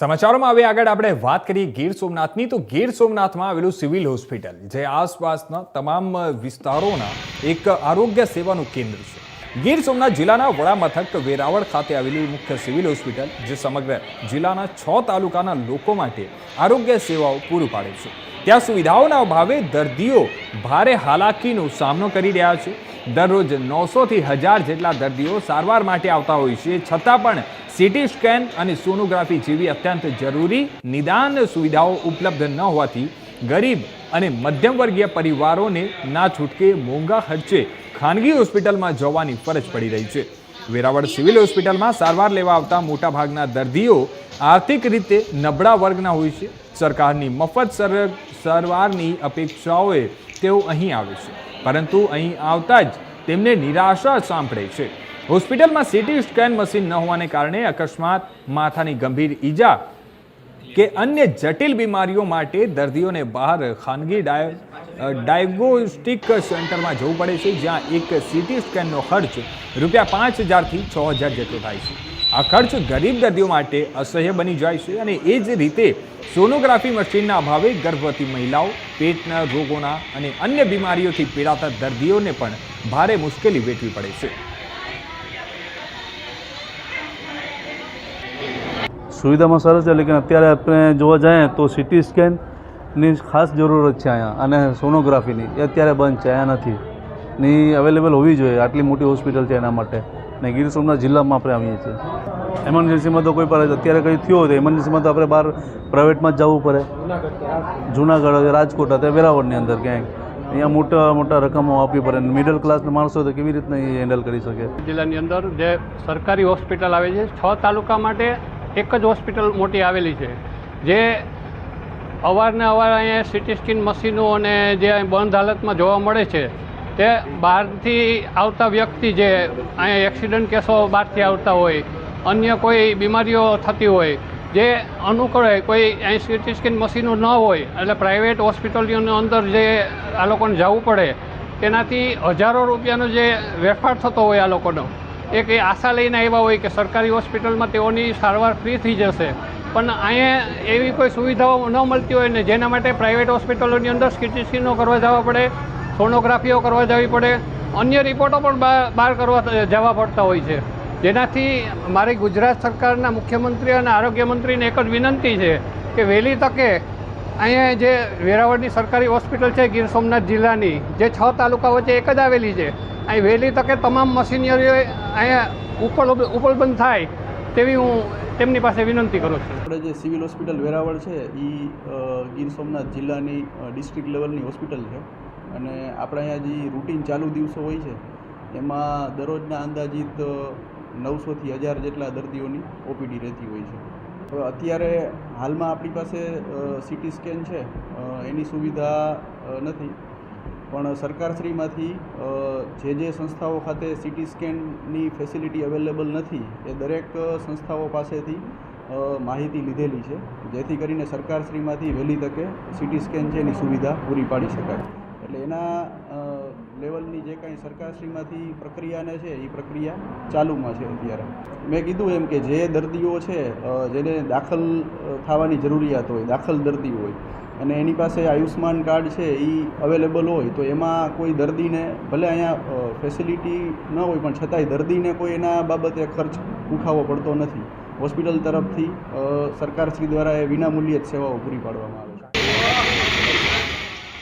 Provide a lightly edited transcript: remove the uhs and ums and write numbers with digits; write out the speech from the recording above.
સમાચારોમાં હવે આગળ આપણે વાત કરીએ ગીર સોમનાથની તો ગીર સોમનાથમાં આવેલું સિવિલ હોસ્પિટલ જે આસપાસના તમામ વિસ્તારોના એક આરોગ્ય સેવાનું કેન્દ્ર છે. ગીર સોમનાથ જિલ્લાના વડા મથક વેરાવળ ખાતે આવેલી મુખ્ય સિવિલ હોસ્પિટલ જે સમગ્ર જિલ્લાના 6 તાલુકાના લોકો માટે આરોગ્ય સેવાઓ પૂરી પાડે છે. ત્યાં સુવિધાઓના અભાવે દર્દીઓ ભારે હાલાકીનો સામનો કરી રહ્યા છે. દરરોજ 900 થી 1000 જેટલા દર્દીઓ સારવાર માટે આવતા હોય છે, છતાં પણ સીટી સ્કેન અને સોનોગ્રાફી જેવી અત્યંત જરૂરી નિદાન સુવિધાઓ ઉપલબ્ધ ન હોવાથી ગરીબ અને મધ્યમવર્ગીય પરિવારોને ના છૂટકે મોંઘા ખર્ચે ખાનગી હોસ્પિટલમાં જવાની ફરજ પડી રહી છે. વેરાવળ સિવિલ હોસ્પિટલમાં સારવાર લેવા આવતા મોટાભાગના દર્દીઓ આર્થિક રીતે નબળા વર્ગના હોય છે. સરકારની મફત સારવારની અપેક્ષાઓએ તેઓ અહીં આવે છે, પરંતુ અહીં આવતા જ તેમને નિરાશા સાંપડે છે. હોસ્પિટલમાં સીટી સ્કેન મશીન ન હોવાને કારણે અકસ્માત, માથાની ગંભીર ઈજા કે અન્ય જટિલ બીમારીઓ માટે દર્દીઓને બહાર ખાનગી ડાયગ્નોસ્ટિક સેન્ટરમાં જવું પડે છે, જ્યાં એક સીટી સ્કેનનો ખર્ચ ₹5000 થી 6000 જેટલો થાય છે. આ ખર્ચ ગરીબ દર્દીઓ માટે અસહ્ય બની જાય છે અને એ જ રીતે સોનોગ્રાફી મશીનના અભાવે ગર્ભવતી મહિલાઓ, પેટના રોગોના અને અન્ય બીમારીઓથી પીડાતા દર્દીઓને પણ ભારે મુશ્કેલી વેઠવી પડે છે. સુવિધામાં સરસ છે, લેકિન અત્યારે આપણે જોવા જઈએ તો સીટી સ્કેનની ખાસ જરૂરત છે અહીંયા, અને સોનોગ્રાફીની એ અત્યારે બંધ છે, અહીંયા નથી ની અવેલેબલ હોવી જોઈએ. આટલી મોટી હોસ્પિટલ છે એના માટે. ને ગીર સોમનાથ જિલ્લામાં આપણે આવીએ છીએ. એમરજન્સીમાં તો કોઈ પણ અત્યારે કંઈ થયું હોય તો એમરજન્સીમાં તો આપણે બહાર પ્રાઇવેટમાં જ જવું પડે. જુનાગઢ, રાજકોટ અથવા વેરાવળની અંદર ક્યાંક અહીંયા મોટા રકમો આપવી પડે. મિડલ ક્લાસના માણસો તો કેવી રીતના એ હેન્ડલ કરી શકે. જિલ્લાની અંદર જે સરકારી હોસ્પિટલ આવે છે, 6 તાલુકા માટે એક જ હોસ્પિટલ મોટી આવેલી છે, જે અવારનવાર અહીંયા સીટી સ્કેન મશીનો અને જે બંધ હાલતમાં જોવા મળે છે, તે બહારથી આવતા વ્યક્તિ જે અહીંયા એક્સિડન્ટ કેસો બહારથી આવતા હોય, અન્ય કોઈ બીમારીઓ થતી હોય, જે અનુકૂળ કોઈ અહીં સીટી સ્કેન મશીનો ન હોય એટલે પ્રાઇવેટ હોસ્પિટલોની અંદર જે આ લોકોને જવું પડે, તેનાથી હજારો રૂપિયાનો જે વેપાર થતો હોય આ લોકોનો, એક એ આશા લઈને આવ્યા હોય કે સરકારી હોસ્પિટલમાં તેઓની સારવાર ફ્રી થઈ જશે, પણ અહીંયા એવી કોઈ સુવિધાઓ ન મળતી હોય ને જેના માટે પ્રાઇવેટ હોસ્પિટલોની અંદર સીટી સ્કેનો કરવા જવા પડે, સોનોગ્રાફીઓ કરવા જવી પડે, અન્ય રિપોર્ટો પણ બહાર કરવા જવા પડતા હોય છે. જેનાથી મારી ગુજરાત સરકારના મુખ્યમંત્રી અને આરોગ્ય મંત્રીને એક જ વિનંતી છે કે વહેલી તકે અહીંયા જે વેરાવળની સરકારી હોસ્પિટલ છે ગીર સોમનાથ જિલ્લાની, જે 6 તાલુકા વચ્ચે એક જ આવેલી છે, અહીં વહેલી તકે તમામ મશીનરીઓ અહીંયા ઉપલબ્ધ થાય તેવી હું તેમની પાસે વિનંતી કરું છું. આપણે જે સિવિલ હોસ્પિટલ વેરાવળ છે એ ગીર સોમનાથ જિલ્લાની ડિસ્ટ્રિક્ટ લેવલની હોસ્પિટલ છે, અને આપણે અહીંયા જે રૂટીન ચાલુ દિવસો હોય છે એમાં દરરોજના અંદાજિત 900 થી 1000 જેટલા દર્દીઓની ઓપીડી રહેતી હોય છે. હવે અત્યારે હાલમાં આપણી પાસે સીટી સ્કેન છે એની સુવિધા નથી, પણ સરકારશ્રીમાંથી જે સંસ્થાઓ ખાતે સીટી સ્કેનની ફેસિલિટી અવેલેબલ નથી એ દરેક સંસ્થાઓ પાસેથી માહિતી લીધેલી છે, જેથી કરીને સરકારશ્રીમાંથી વહેલી તકે સીટી સ્કેન છે એની સુવિધા પૂરી પાડી શકાય. એટલે એના લેવલની જે કાંઈ સરકારશ્રીમાંથી પ્રક્રિયાને છે એ પ્રક્રિયા ચાલુમાં છે અત્યારે. મેં કીધું એમ કે જે દર્દીઓ છે જેને દાખલ થવાની જરૂરિયાત હોય, દાખલ દર્દી હોય અને એની પાસે આયુષ્માન કાર્ડ છે એ અવેલેબલ હોય, તો એમાં કોઈ દર્દીને ભલે અહીંયા ફેસિલિટી ન હોય પણ છતાંય દર્દીને કોઈ એના બાબતે ખર્ચ ઉઠાવવો પડતો નથી. હોસ્પિટલ તરફથી સરકારશ્રી દ્વારા એ વિનામૂલ્યે જ સેવાઓ પૂરી પાડવામાં આવે છે.